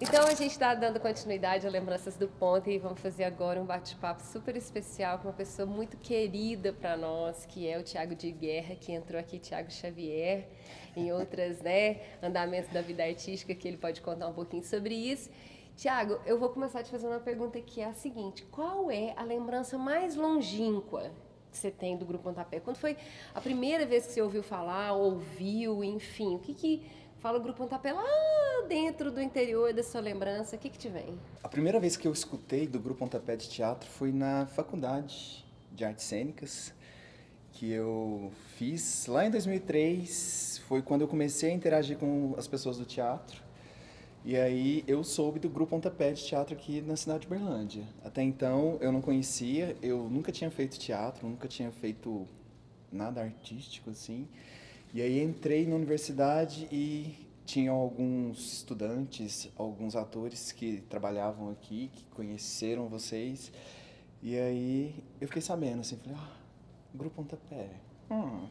Então a gente está dando continuidade a Lembranças do Ponto e vamos fazer agora um bate-papo super especial com uma pessoa muito querida para nós, que é o Thiago de Guerra, que entrou aqui, Thiago Xavier, em outras, andamentos da vida artística, que ele pode contar um pouquinho sobre isso. Thiago, eu vou começar a te fazer uma pergunta que é a seguinte: qual é a lembrança mais longínqua que você tem do Grupo Pontapé? Quando foi a primeira vez que você ouviu falar, ouviu, enfim, o que fala o Grupo Pontapé lá dentro do interior da sua lembrança? O que te vem? A primeira vez que eu escutei do Grupo Pontapé de Teatro foi na Faculdade de Artes Cênicas, que eu fiz lá em 2003. Foi quando eu comecei a interagir com as pessoas do teatro. E aí eu soube do Grupo Pontapé de Teatro aqui na cidade de Uberlândia. Até então eu não conhecia, eu nunca tinha feito teatro, nunca tinha feito nada artístico assim. E aí entrei na universidade e tinham alguns estudantes, alguns atores que trabalhavam aqui, que conheceram vocês. E aí eu fiquei sabendo, assim, falei, Grupo Pontapé,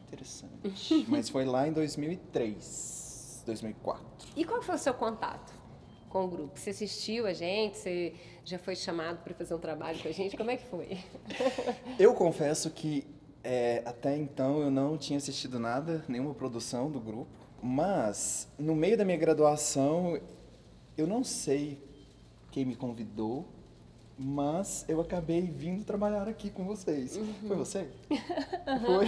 interessante. Mas foi lá em 2003, 2004. E qual foi o seu contato com o grupo? Você assistiu a gente? Você já foi chamado para fazer um trabalho com a gente? Como é que foi? Eu confesso que até então eu não tinha assistido nada, nenhuma produção do grupo, mas no meio da minha graduação, eu não sei quem me convidou, mas eu acabei vindo trabalhar aqui com vocês. Foi você? Foi?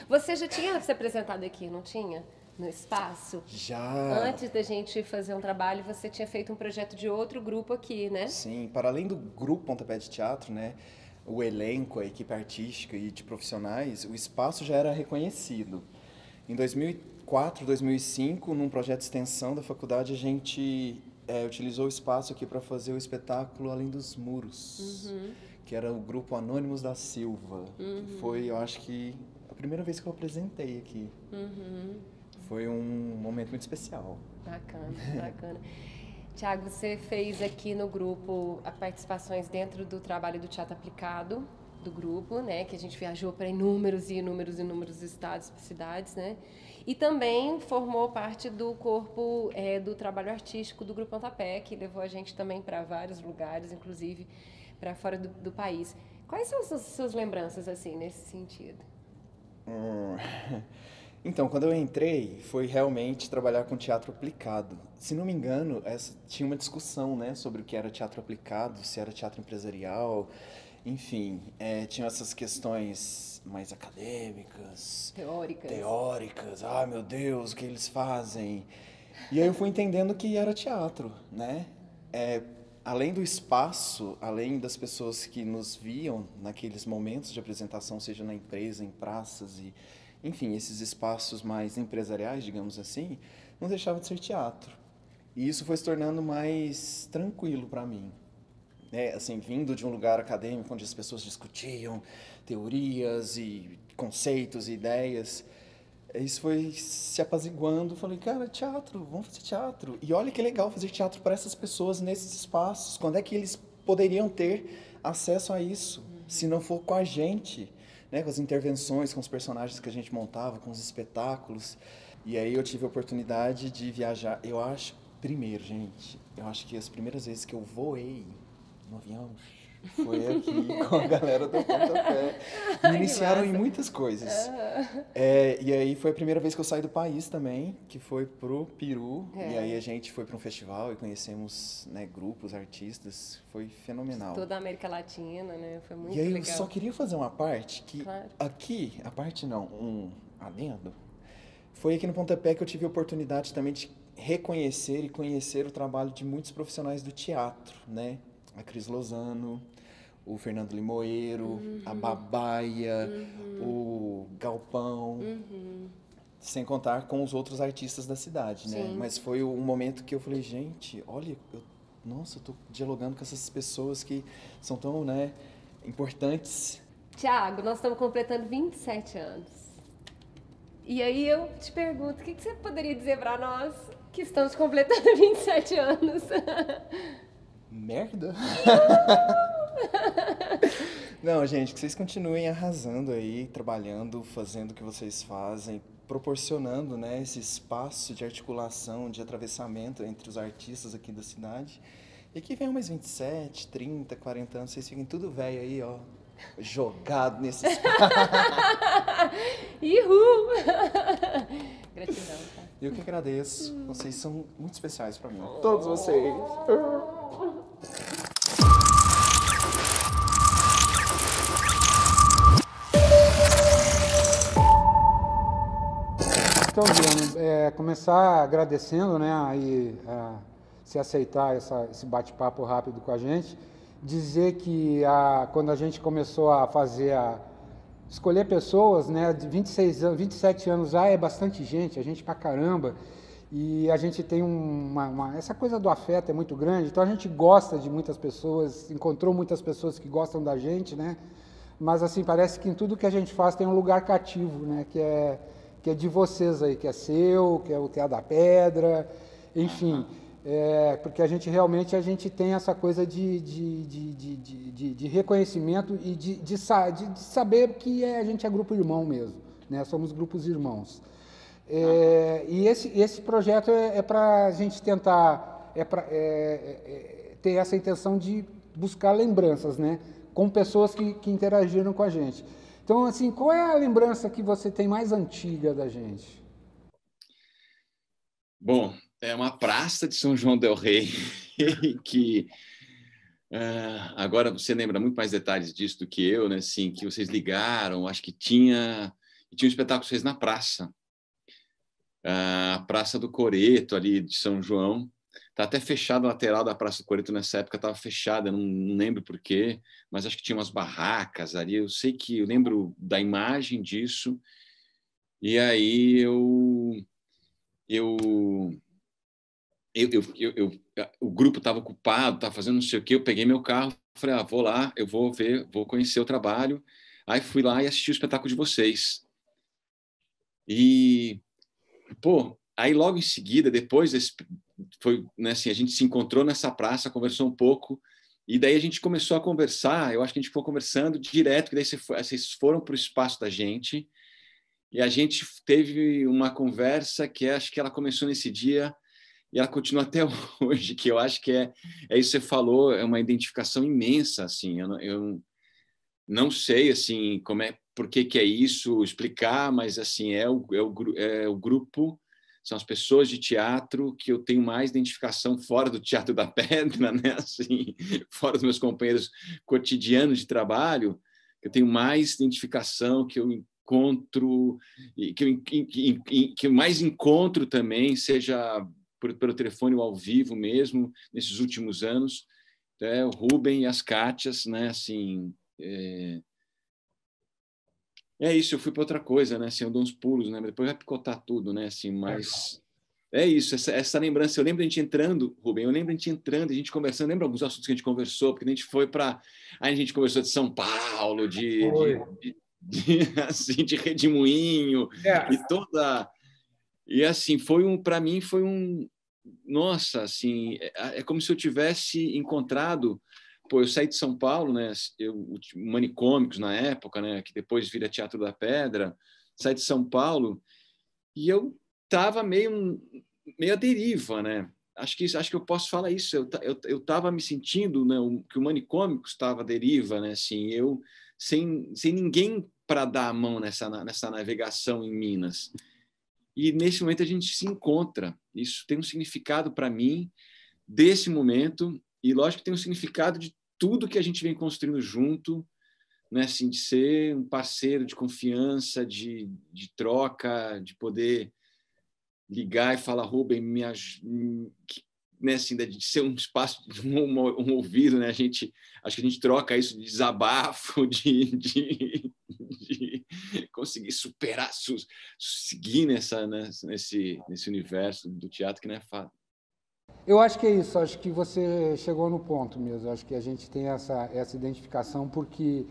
Você já tinha se apresentado aqui, não tinha? No espaço? Já. Antes da gente fazer um trabalho, você tinha feito um projeto de outro grupo aqui, né? Sim, para além do Grupo Pontapé de Teatro, né? O elenco, a equipe artística e de profissionais, o espaço já era reconhecido. Em 2004, 2005, num projeto de extensão da faculdade, a gente utilizou o espaço aqui para fazer o espetáculo Além dos Muros, que era o grupo Anônimos da Silva. Foi, eu acho que, a primeira vez que eu apresentei aqui. Foi um momento muito especial. Bacana, bacana. Thiago, você fez aqui no grupo participações dentro do trabalho do Teatro Aplicado do grupo, né? Que a gente viajou para inúmeros estados e cidades, né? E também formou parte do corpo do trabalho artístico do Grupo Pontapé, que levou a gente também para vários lugares, inclusive para fora do país. Quais são as suas lembranças, assim, nesse sentido? Então, quando eu entrei, foi realmente trabalhar com teatro aplicado. Se não me engano, tinha uma discussão, né, sobre o que era teatro aplicado, se era teatro empresarial, enfim, tinham essas questões mais acadêmicas, teóricas. Ai, meu Deus, o que eles fazem? E aí eu fui entendendo que era teatro, né? Além do espaço, além das pessoas que nos viam naqueles momentos de apresentação, seja na empresa, em praças e enfim, esses espaços mais empresariais, digamos assim, não deixava de ser teatro. E isso foi se tornando mais tranquilo para mim. Assim, vindo de um lugar acadêmico onde as pessoas discutiam teorias e conceitos e ideias, isso foi se apaziguando. Falei, cara, teatro, vamos fazer teatro. E olha que legal fazer teatro para essas pessoas nesses espaços. Quando é que eles poderiam ter acesso a isso? se não for com a gente, né? Com as intervenções, com os personagens que a gente montava, com os espetáculos. E aí eu tive a oportunidade de viajar. Eu acho, primeiro, gente, eu acho que as primeiras vezes que eu voei no avião foi aqui com a galera do Pontapé. Me Ai, que iniciaram em massa. muitas coisas. Aham. E aí foi a primeira vez que eu saí do país também, que foi pro Peru. E aí a É, gente foi para um festival e conhecemos, né, grupos, artistas. Foi de fenomenal. toda a América Latina, né? Foi E muito aí eu só legal. queria fazer uma parte que Claro. aqui, a parte não, um adendo, foi aqui no Pontapé que eu tive a oportunidade também de reconhecer e conhecer o trabalho de muitos profissionais do teatro, né? A Cris Lozano, o Fernando Limoeiro, a Uhum, Babaia, uhum, o Galpão, uhum. sem contar com os outros artistas da cidade, né? Sim. Mas foi um momento que eu falei, gente, olha, nossa, eu tô dialogando com essas pessoas que são tão, né, importantes. Tiago, nós estamos completando 27 anos. E aí eu te pergunto, o que você poderia dizer para nós que estamos completando 27 anos? Merda! Não, gente, que vocês continuem arrasando aí, trabalhando, fazendo o que vocês fazem, proporcionando, né, esse espaço de articulação, de atravessamento entre os artistas aqui da cidade. E que venham mais 27, 30, 40 anos, vocês fiquem tudo velho aí, ó, jogado nesse espaço. Ihu! Gratidão, tá? Eu que agradeço, vocês são muito especiais pra mim. Todos vocês. Então, Guilherme, começar agradecendo, né, aí, se aceitar esse bate-papo rápido com a gente, dizer que quando a gente começou a escolher pessoas, né, de 26 anos, 27 anos já é bastante gente pra caramba, e a gente tem essa coisa do afeto é muito grande, então a gente gosta de muitas pessoas, encontrou muitas pessoas que gostam da gente, né, mas assim, parece que em tudo que a gente faz tem um lugar cativo, né, que é de vocês aí, que é seu, que é o Teatro da Pedra, enfim, porque a gente tem essa coisa de reconhecimento e de saber que a gente é grupo irmão mesmo, né? Somos grupos irmãos. E esse projeto é para a gente tentar ter essa intenção de buscar lembranças, né? Com pessoas que interagiram com a gente. Então, assim, qual é a lembrança que você tem mais antiga da gente? Bom, é uma praça de São João del Rei que agora você lembra muito mais detalhes disso do que eu, né? Assim, que vocês ligaram, acho que tinha um espetáculo que vocês na praça, a Praça do Coreto ali de São João. Tá até fechado a lateral da Praça do Coreto nessa época, estava fechada, não lembro por quê, mas acho que tinha umas barracas ali. Eu sei que eu lembro da imagem disso. E aí eu o grupo estava ocupado, estava fazendo não sei o quê, eu peguei meu carro, falei, vou lá, eu vou ver, vou conhecer o trabalho. Aí fui lá e assisti o espetáculo de vocês. E, pô, aí logo em seguida, depois foi, né, assim, a gente se encontrou nessa praça, conversou um pouco, e daí a gente começou a conversar, eu acho que a gente ficou conversando direto, que daí vocês foram para o espaço da gente, e a gente teve uma conversa que acho que ela começou nesse dia, e ela continua até hoje, que eu acho que é isso que você falou, é uma identificação imensa, assim, eu não sei, assim, por que é isso, explicar, mas, assim, é o grupo, são as pessoas de teatro que eu tenho mais identificação fora do Teatro da Pedra, né, assim, fora dos meus companheiros cotidianos de trabalho, que eu tenho mais identificação, que eu encontro, e que eu mais encontro também, seja pelo telefone ou ao vivo mesmo, nesses últimos anos, o Rubem e as Cátias, né, assim, isso, eu fui para outra coisa, né, assim, eu dou uns pulos, né, mas depois vai picotar tudo, né, assim, mas é isso, essa lembrança, eu lembro a gente entrando, Rubem, eu lembro a gente entrando, a gente conversando, lembra alguns assuntos que a gente conversou, porque a gente foi para, aí a gente conversou de São Paulo, Foi. assim, de Redemoinho, e toda, e assim, para mim foi nossa, assim, é como se eu tivesse encontrado pô, eu saí de São Paulo, né? O Manicômicos na época, né? Que depois vira Teatro da Pedra. Saí de São Paulo e eu tava meio à deriva, né? Acho que eu posso falar isso. Eu tava me sentindo, né? Que o Manicômicos estava à deriva, né? Assim, eu sem ninguém para dar a mão nessa navegação em Minas. E nesse momento a gente se encontra. Isso tem um significado para mim desse momento, e lógico que tem um significado de tudo que a gente vem construindo junto, né? Assim, de ser um parceiro de confiança, de troca, de poder ligar e falar, Rubem, né? Assim, de ser um espaço, um ouvido, né? Acho que a gente troca isso de desabafo, de conseguir superar, seguir nesse universo do teatro que não é fácil. Eu acho que é isso, acho que você chegou no ponto mesmo, acho que a gente tem essa identificação porque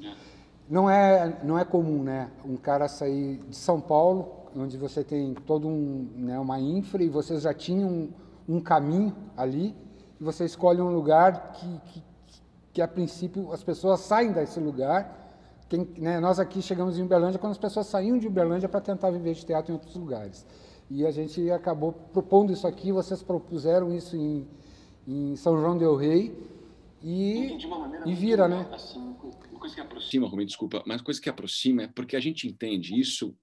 não é comum, né, um cara sair de São Paulo, onde você tem todo né, uma infra e vocês já tinham um caminho ali, e você escolhe um lugar que a princípio as pessoas saem desse lugar. Né, nós aqui chegamos em Uberlândia quando as pessoas saíam de Uberlândia para tentar viver de teatro em outros lugares. E a gente acabou propondo isso aqui, vocês propuseram isso em São João del Rei e vira, né? Assim, uma coisa que aproxima, Rubem, desculpa, mas uma coisa que aproxima é porque a gente entende isso,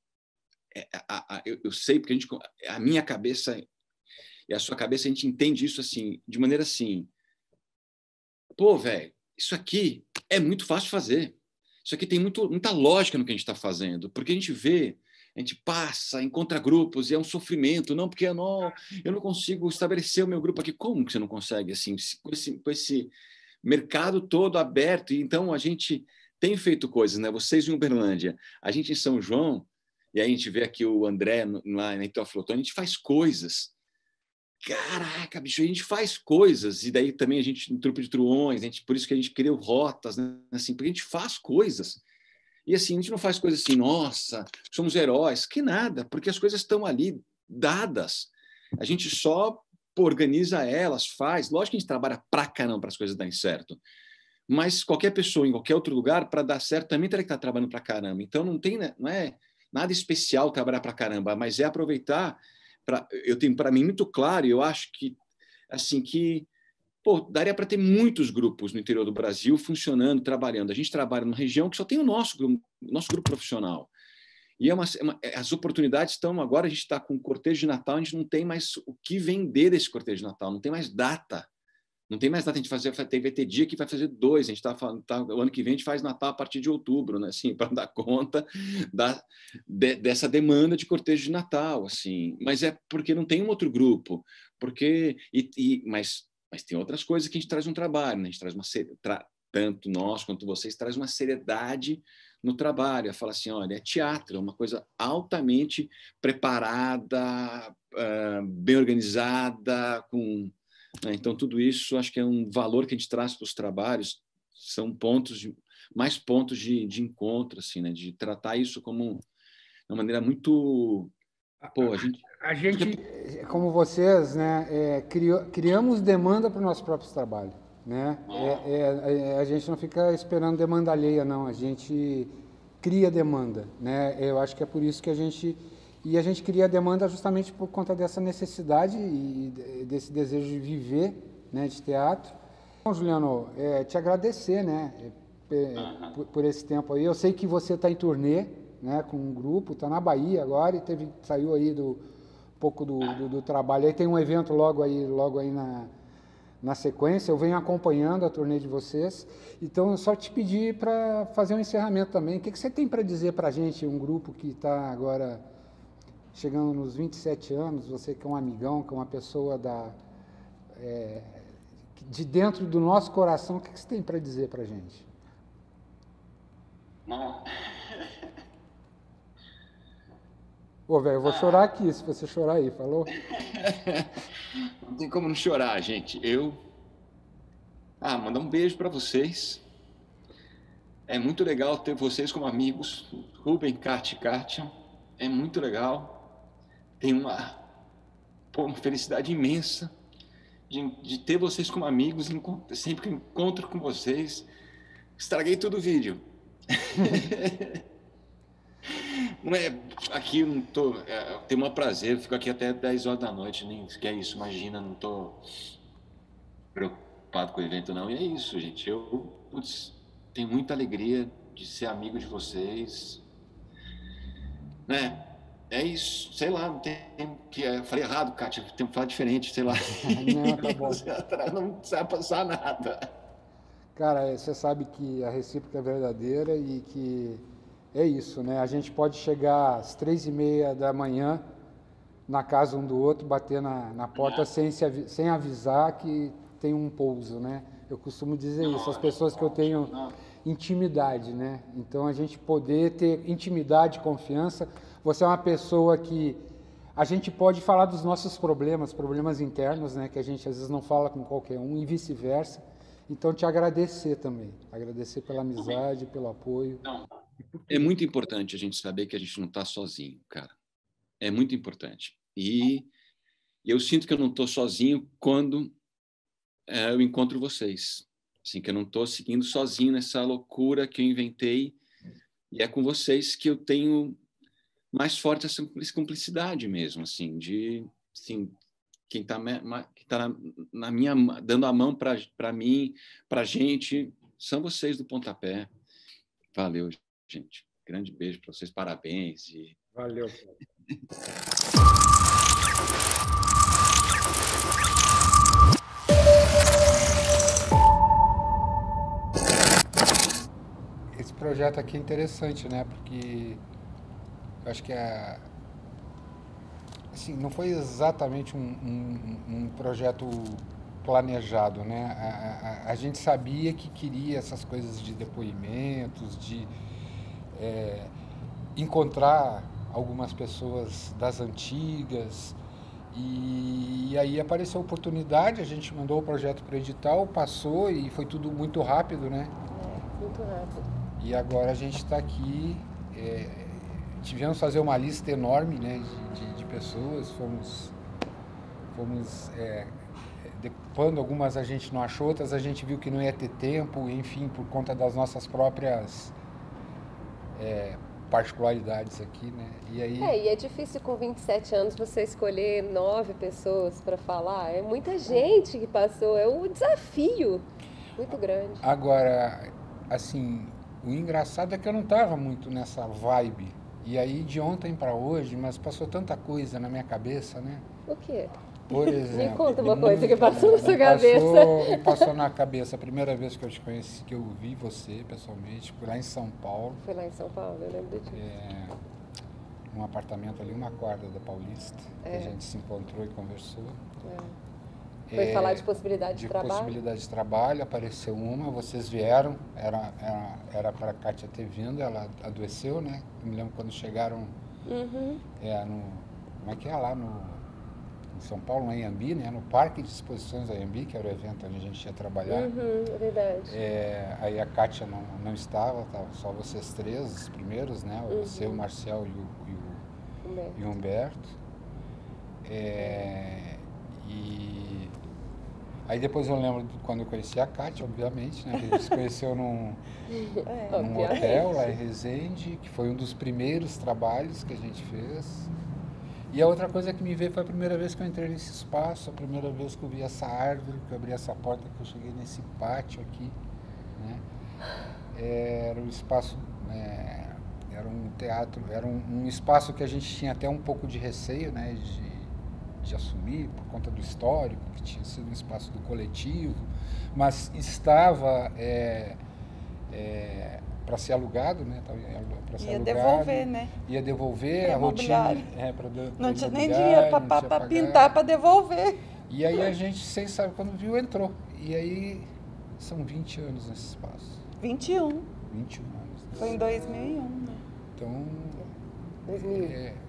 eu sei, porque a minha cabeça e a sua cabeça, a gente entende isso assim, de maneira assim, pô, velho, isso aqui é muito fácil de fazer. Isso aqui tem muita lógica no que a gente está fazendo, porque a gente passa, encontra grupos e é um sofrimento, não, porque eu não consigo estabelecer o meu grupo aqui. Como que você não consegue, assim, com esse mercado todo aberto? E então a gente tem feito coisas, né? Vocês em Uberlândia, a gente em São João, e aí a gente vê aqui o André lá na Teoflotone, a gente faz coisas. Caraca, bicho, a gente faz coisas, e daí também a gente, no Trupe de Truões, por isso que a gente criou rotas, né? Assim, porque a gente faz coisas. E assim, a gente não faz coisas assim, nossa, somos heróis, que nada, porque as coisas estão ali dadas. A gente só organiza elas, faz. Lógico que a gente trabalha pra caramba para as coisas darem certo. Mas qualquer pessoa em qualquer outro lugar, para dar certo, também teria que estar trabalhando pra caramba. Então não é nada especial trabalhar pra caramba, mas é aproveitar. Eu tenho para mim muito claro, e eu acho que assim que pô, daria para ter muitos grupos no interior do Brasil funcionando, trabalhando. A gente trabalha numa região que só tem o nosso grupo profissional. E as oportunidades estão... Agora a gente está com o cortejo de Natal, a gente não tem mais o que vender desse cortejo de Natal, não tem mais data. Não tem mais data, a gente vai ter dia que vai fazer 2, a gente está falando, o ano que vem a gente faz Natal a partir de outubro, né, assim, para dar conta dessa demanda de cortejo de Natal, assim. Mas é porque não tem um outro grupo, mas tem outras coisas que a gente traz um trabalho, né? A gente traz tanto nós quanto vocês, traz uma seriedade no trabalho. Fala assim, olha, é teatro, é uma coisa altamente preparada, bem organizada, então, tudo isso acho que é um valor que a gente traz para os trabalhos, são mais pontos de encontro, assim, né? De tratar isso como uma maneira muito... Pô, a gente, como vocês, né, criamos demanda para o nosso próprio trabalho, né? A gente não fica esperando demanda alheia, não. A gente cria demanda, né? Eu acho que é por isso que a gente cria demanda justamente por conta dessa necessidade e desse desejo de viver, né, de teatro. Bom, Juliano, te agradecer, né, por esse tempo aí. Eu sei que você está em turnê, né, com um grupo, está na Bahia agora e saiu aí um pouco do trabalho. Aí tem um evento logo aí na sequência. Eu venho acompanhando a turnê de vocês. Então, eu só te pedi para fazer um encerramento também. O que você tem para dizer para a gente, um grupo que está agora chegando nos 27 anos, você que é um amigão, que é uma pessoa de dentro do nosso coração, o que você tem para dizer para a gente? Não. Pô, velho, eu vou chorar aqui, se você chorar aí, falou? Não tem como não chorar, gente. Mandar um beijo para vocês. É muito legal ter vocês como amigos. Rubem, Kátia. É muito legal. Tem uma felicidade imensa de ter vocês como amigos, sempre que encontro com vocês. Estraguei todo o vídeo. Não é, aqui eu não tô, tenho um prazer, fico aqui até 10 horas da noite, nem que é isso, imagina, não tô preocupado com o evento não. E é isso, gente, eu tenho muita alegria de ser amigo de vocês, né? É isso, sei lá, não tem que eu falei errado, Kátia, tem que falar diferente, sei lá. Não, tá bom. Não precisa passar nada. Cara, você sabe que a recíproca é verdadeira e que é isso, né? A gente pode chegar às 3h30 da manhã na casa um do outro, bater na porta sem avisar que tem um pouso, né? Eu costumo dizer isso, as pessoas que eu tenho intimidade, né? Então a gente poder ter intimidade, confiança. Você é uma pessoa que a gente pode falar dos nossos problemas internos, né? Que a gente às vezes não fala com qualquer um e vice-versa. Então te agradecer também, agradecer pela amizade, pelo apoio. Não. É muito importante a gente saber que a gente não está sozinho, cara. É muito importante. E eu sinto que eu não estou sozinho quando eu encontro vocês. Assim, que eu não estou seguindo sozinho nessa loucura que eu inventei. E é com vocês que eu tenho mais forte essa cumplicidade mesmo, assim, de assim, quem está na minha, dando a mão para mim, para a gente, são vocês do Pontapé. Valeu, gente. Grande beijo para vocês, parabéns. Valeu. Esse projeto aqui é interessante, né? Porque eu acho que assim, não foi exatamente um projeto planejado, né? A gente sabia que queria essas coisas de depoimentos, de encontrar algumas pessoas das antigas, e aí apareceu a oportunidade, a gente mandou o projeto para o edital, passou e foi tudo muito rápido, né? Muito rápido. E agora a gente está aqui, tivemos que fazer uma lista enorme, né, de pessoas, fomos quando algumas a gente não achou, outras a gente viu que não ia ter tempo, enfim, por conta das nossas próprias particularidades aqui, né? E aí... E é difícil com 27 anos você escolher 9 pessoas para falar. É muita gente que passou, é um desafio muito grande. Agora, assim, o engraçado é que eu não estava muito nessa vibe. E aí, de ontem para hoje, mas passou tanta coisa na minha cabeça, né? O quê? Por exemplo... Me conta uma coisa que passou na sua cabeça. Me passou na cabeça a primeira vez que eu te conheci, que eu vi você pessoalmente, fui lá em São Paulo. Foi lá em São Paulo, eu lembro disso. Num apartamento ali, uma quadra da Paulista, que a gente se encontrou e conversou. Foi falar de possibilidade de trabalho? De possibilidade de trabalho, apareceu uma, vocês vieram, era para a Kátia ter vindo, ela adoeceu, né? Eu me lembro quando chegaram, como é que é lá em São Paulo, na Anhembi, né? No Parque de Exposições da Anhembi, que era o evento onde a gente ia trabalhar. É verdade. Aí a Kátia não estava só vocês três, os primeiros, né? Você, o Marcel e o Humberto. E aí depois eu lembro quando eu conheci a Kátia, obviamente, né? A gente se conheceu num hotel lá em Resende, que foi um dos primeiros trabalhos que a gente fez. E a outra coisa que me veio foi a primeira vez que eu entrei nesse espaço, a primeira vez que eu vi essa árvore, que eu abri essa porta, que eu cheguei nesse pátio aqui, né? Era um espaço, era um teatro, era um espaço que a gente tinha até um pouco de receio, né? De assumir, por conta do histórico, que tinha sido um espaço do coletivo, mas estava para ser alugado, né? Pra ser alugado, devolver, né? Ia devolver a rotina. Não tinha nem dinheiro para pintar, para devolver. E aí a gente, sem saber, quando viu, entrou. E aí são 20 anos nesse espaço. 21. 21 anos. Foi em 2001, né? Então...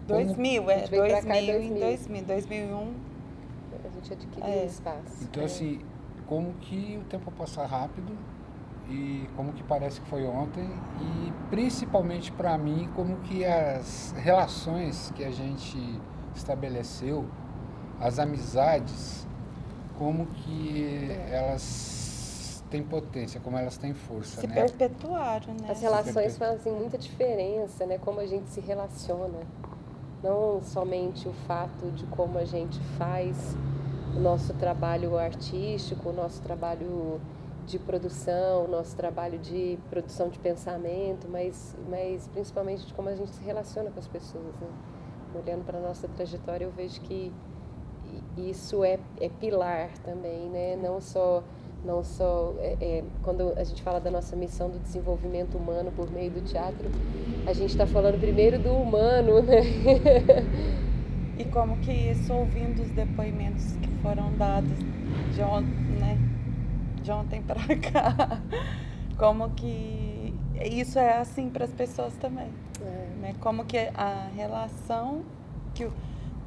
2000, a gente veio pra cá em 2001. A gente adquiriu o espaço. Então, assim, como que o tempo passa rápido e como que parece que foi ontem e principalmente para mim, como que as relações que a gente estabeleceu, as amizades, como que elas têm potência, como elas têm força, Se né? perpetuaram, né? As relações fazem muita diferença, né? Como a gente se relaciona. Não somente o fato de como a gente faz o nosso trabalho artístico, o nosso trabalho de produção, o nosso trabalho de produção de pensamento, mas principalmente de como a gente se relaciona com as pessoas, né? Olhando para a nossa trajetória, eu vejo que isso é pilar também, né? Não só quando a gente fala da nossa missão do desenvolvimento humano por meio do teatro, a gente está falando primeiro do humano, né? E como que isso, ouvindo os depoimentos que foram dados de ontem para cá, como que isso é assim para as pessoas também, né? Como que a relação que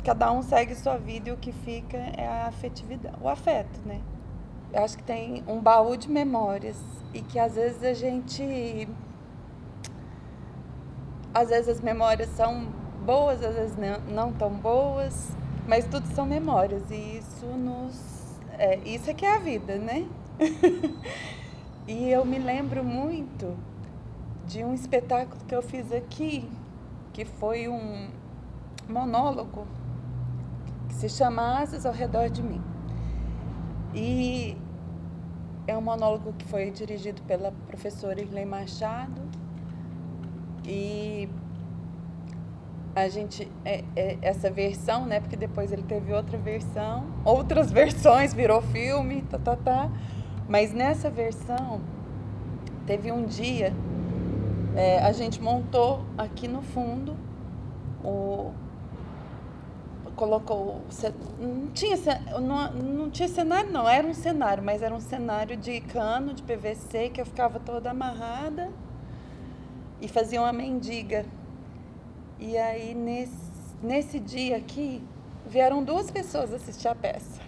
cada um segue sua vida e o que fica é a afetividade, o afeto, né? Eu acho que tem um baú de memórias e que às vezes as memórias são boas, às vezes não tão boas, mas tudo são memórias e isso é que é a vida, né? E eu me lembro muito de um espetáculo que eu fiz aqui, que foi um monólogo que se chama Asas ao Redor de Mim. E é um monólogo que foi dirigido pela professora Irlei Machado. E a gente, essa versão, né, porque depois ele teve outras versões, virou filme, mas nessa versão, teve um dia, a gente montou aqui no fundo, colocou, não tinha cenário não, era um cenário, mas era um cenário de cano, de PVC, que eu ficava toda amarrada e fazia uma mendiga. E aí, nesse dia aqui, vieram 2 pessoas assistir a peça.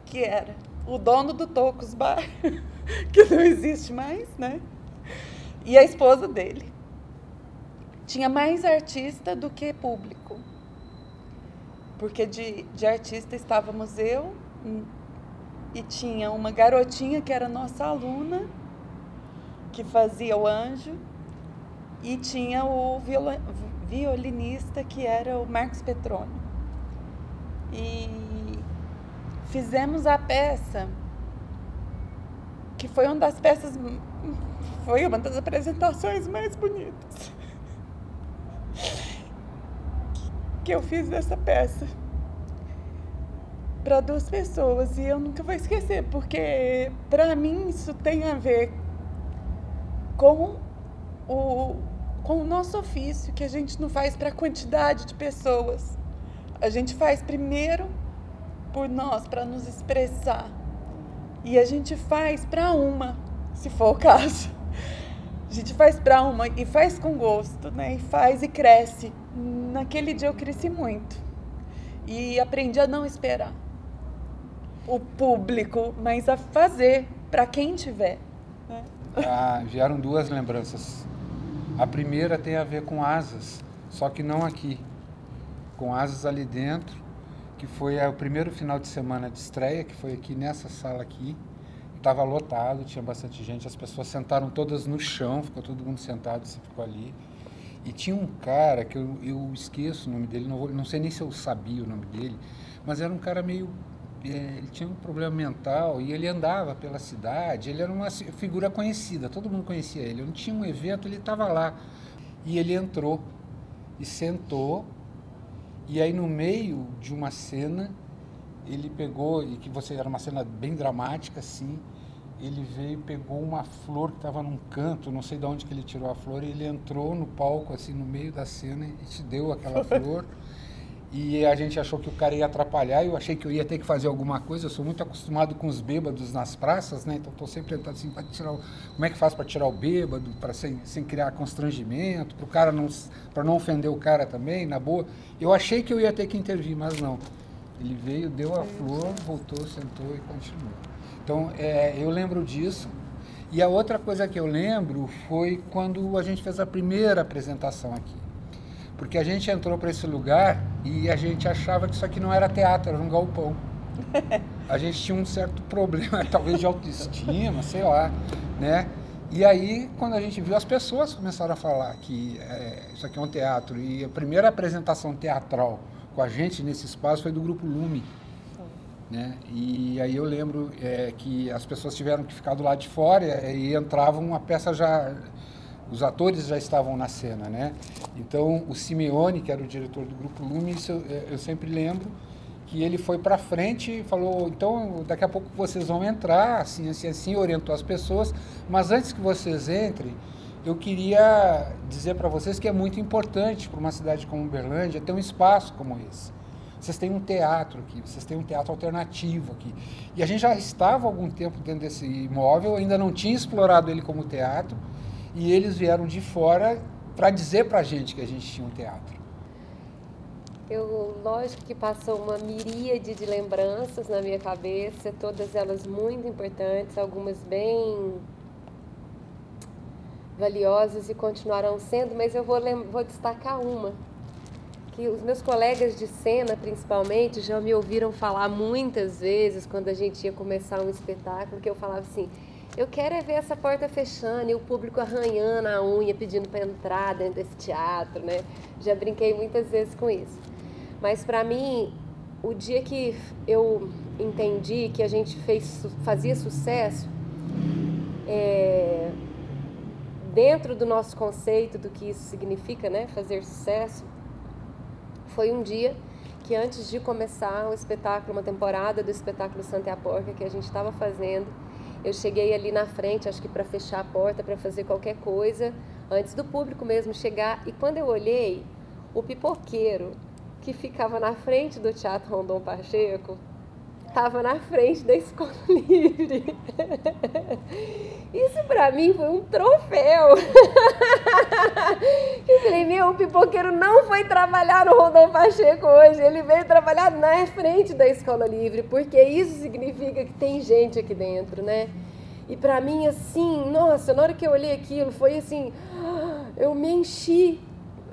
Que era o dono do Tocos Bar, que não existe mais, né? E a esposa dele. Tinha mais artista do que público. Porque de artista estávamos eu e tinha uma garotinha que era nossa aluna, que fazia o anjo, e tinha o violinista, que era o Marcos Petroni. E fizemos a peça, que foi uma das apresentações mais bonitas que eu fiz dessa peça para 2 pessoas, e eu nunca vou esquecer, porque para mim isso tem a ver com o nosso ofício, que a gente não faz para a quantidade de pessoas. A gente faz primeiro por nós, para nos expressar. E a gente faz para uma, se for o caso. A gente faz para uma e faz com gosto, né? E faz e cresce. Naquele dia eu cresci muito. E aprendi a não esperar o público, mas a fazer para quem tiver, né? Vieram 2 lembranças. A primeira tem a ver com Asas, só que não aqui. Com Asas ali dentro, que foi o primeiro final de semana de estreia, que foi aqui nessa sala aqui. Estava lotado, tinha bastante gente, as pessoas sentaram todas no chão, ficou todo mundo sentado, você ficou ali. E tinha um cara, que eu esqueço o nome dele, não sei nem se eu sabia o nome dele, mas era um cara meio... ele tinha um problema mental e ele andava pela cidade, ele era uma figura conhecida, todo mundo conhecia ele. Não tinha um evento, ele estava lá. E ele entrou e sentou, e aí no meio de uma cena, ele pegou, e que era uma cena bem dramática, assim, ele veio e pegou uma flor que estava num canto, não sei de onde que ele tirou a flor, e ele entrou no palco, assim, no meio da cena, e te deu aquela flor. E a gente achou que o cara ia atrapalhar, eu achei que eu ia ter que fazer alguma coisa. Eu sou muito acostumado com os bêbados nas praças, né? Então estou sempre tentando assim, como é que faz para tirar o bêbado, sem criar constrangimento, para o cara para não ofender o cara também, na boa. Eu achei que eu ia ter que intervir, mas não. Ele veio, deu a flor, voltou, sentou e continuou. Então eu lembro disso. E a outra coisa que eu lembro foi quando a gente fez a primeira apresentação aqui. Porque a gente entrou para esse lugar e a gente achava que isso aqui não era teatro, era um galpão. A gente tinha um certo problema, talvez de autoestima, sei lá, né? E aí, quando a gente viu, as pessoas começaram a falar que isso aqui é um teatro. E a primeira apresentação teatral com a gente nesse espaço foi do Grupo Lume. Né? E aí eu lembro que as pessoas tiveram que ficar do lado de fora e entrava uma peça já... Os atores já estavam na cena, né? Então, o Simeone, que era o diretor do Grupo Lume, eu sempre lembro que ele foi para frente e falou, então, daqui a pouco vocês vão entrar, assim, assim, assim, orientou as pessoas, mas antes que vocês entrem, eu queria dizer para vocês que é muito importante para uma cidade como Uberlândia ter um espaço como esse. Vocês têm um teatro aqui, vocês têm um teatro alternativo aqui. E a gente já estava há algum tempo dentro desse imóvel, ainda não tinha explorado ele como teatro, e eles vieram de fora para dizer para a gente que a gente tinha um teatro. Lógico que passou uma miríade de lembranças na minha cabeça, todas elas muito importantes, algumas bem valiosas e continuarão sendo, mas eu vou destacar uma, que os meus colegas de cena, principalmente, já me ouviram falar muitas vezes quando a gente ia começar um espetáculo, que eu falava assim, eu quero é ver essa porta fechando e o público arranhando a unha, pedindo para entrar dentro desse teatro, né? Já brinquei muitas vezes com isso. Mas para mim, o dia que eu entendi que a gente fazia sucesso, dentro do nosso conceito do que isso significa, né? Fazer sucesso, foi um dia que antes de começar um espetáculo, uma temporada do espetáculo Santa e a Porca que a gente estava fazendo, eu cheguei ali na frente, acho que para fechar a porta, para fazer qualquer coisa, antes do público mesmo chegar. E quando eu olhei, o pipoqueiro que ficava na frente do Teatro Rondon Pacheco estava na frente da Escola Livre. Isso para mim foi um troféu. Eu falei, o pipoqueiro não foi trabalhar no Rondon Pacheco hoje, ele veio trabalhar na frente da Escola Livre, porque isso significa que tem gente aqui dentro, né? E para mim, assim, nossa, na hora que eu olhei aquilo, foi assim, eu me enchi.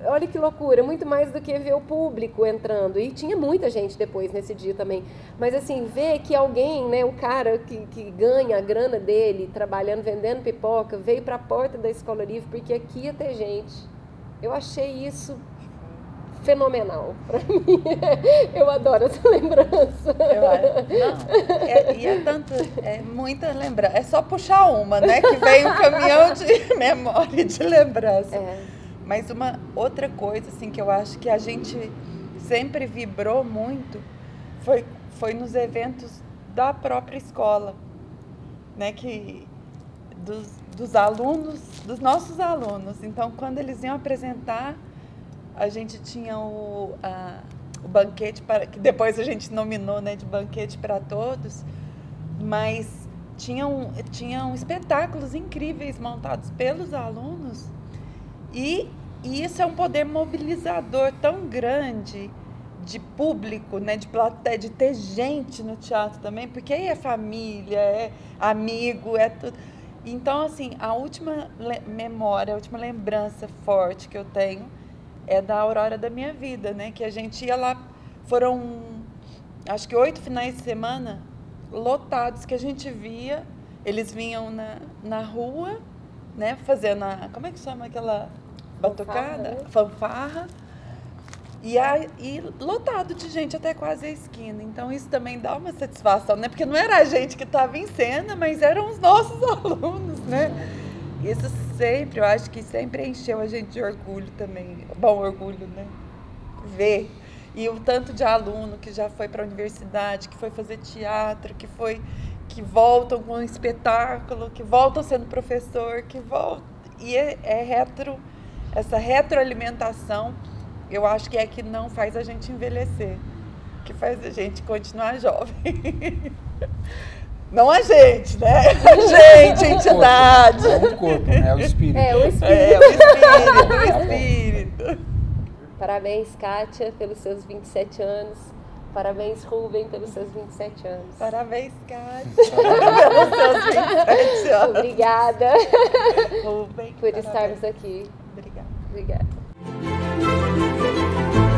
Olha que loucura, muito mais do que ver o público entrando. E tinha muita gente depois nesse dia também. Mas assim, ver que alguém, né, o cara que ganha a grana dele, trabalhando, vendendo pipoca, veio para a porta da Escola Livre, porque aqui ia ter gente. Eu achei isso fenomenal para mim. Eu adoro essa lembrança. Muita lembrança. É só puxar uma, né, que vem um caminhão de memória e de lembrança. Mas uma outra coisa assim, que eu acho que a gente sempre vibrou muito foi nos eventos da própria escola, né? Dos alunos, dos nossos alunos. Então, quando eles iam apresentar, a gente tinha o banquete, que depois a gente nominou, né, de banquete para todos, mas tinham espetáculos incríveis montados pelos alunos. E isso é um poder mobilizador tão grande de público, né, de plateia, de ter gente no teatro também, porque aí é família, é amigo, é tudo. Então, assim, a última memória, a última lembrança forte que eu tenho é da Aurora da Minha Vida, né, que a gente ia lá, foram, acho que 8 finais de semana lotados que a gente via, eles vinham na rua, né, fazendo como é que chama aquela batucada? Fanfarra. E lotado de gente até quase a esquina. Então isso também dá uma satisfação, né? Porque não era a gente que estava em cena, mas eram os nossos alunos, né? Isso sempre, eu acho que sempre encheu a gente de orgulho também. Bom orgulho, né? Ver. E o tanto de aluno que já foi para a universidade, que foi fazer teatro, que voltam com um espetáculo, que voltam sendo professor, que voltam. E essa retroalimentação, eu acho que é que não faz a gente envelhecer, que faz a gente continuar jovem. Não a gente, né? A gente, a entidade. É o corpo, né? É o espírito. O espírito. Parabéns, Kátia, pelos seus 27 anos. Parabéns, Rubem, pelos seus 27 anos. Parabéns, Kátia, pelos seus 27 anos. Obrigada, Rubem, por estarmos aqui. Obrigada. Obrigada. Música